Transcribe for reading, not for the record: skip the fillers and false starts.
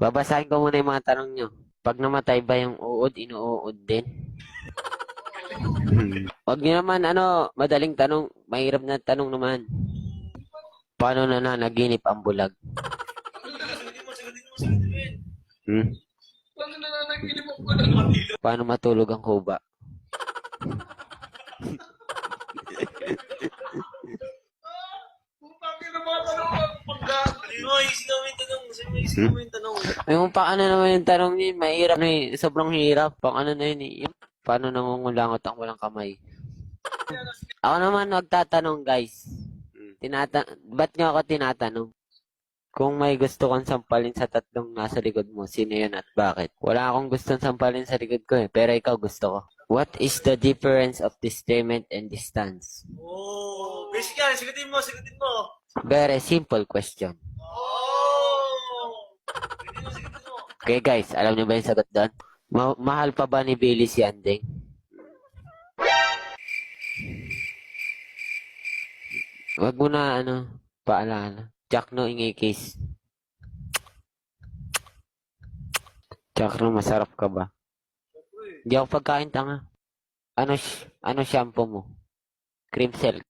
Babasahin ko muna yung mga tanong nyo. Pag namatay ba yung uod, inuud din? Huwag nyo naman, madaling tanong. Mahirap na tanong naman. Paano nananaginip ang bulag? Hmm? Paano nananaginip ako ng Paano matulog ang kuba? putang ina mga tanong ang pagka. Ano isigaw mo yung tanong? Sino isigaw mo yung tanong? Yung paano naman yung tanong niya, mahirap na eh. Sobrang hirap. Pang ano na yun eh. Yung, paano nangungulangot ang walang kamay? Ako naman magtatanong guys. Ba't nyo ako tinatanong? Kung may gusto kang sampalin sa tatlong nasa likod mo, sino yun at bakit? Wala akong gustong sampalin sa likod ko eh, pero ikaw gusto ko. What is the difference of discernment and distance? Oh, basic yan. Sigutin mo, sigutin mo. Very simple question. Oh! Sigutin mo, sigutin mo. Okay guys, alam niyo ba yung sagot doon? Mahal pa ba ni Billy si Anding? Wag mo na paalala. Jack no ingikis. Jack no, masarap ka ba? Hindi ako pagkain tanga. Ano shampoo mo? Cream Silk.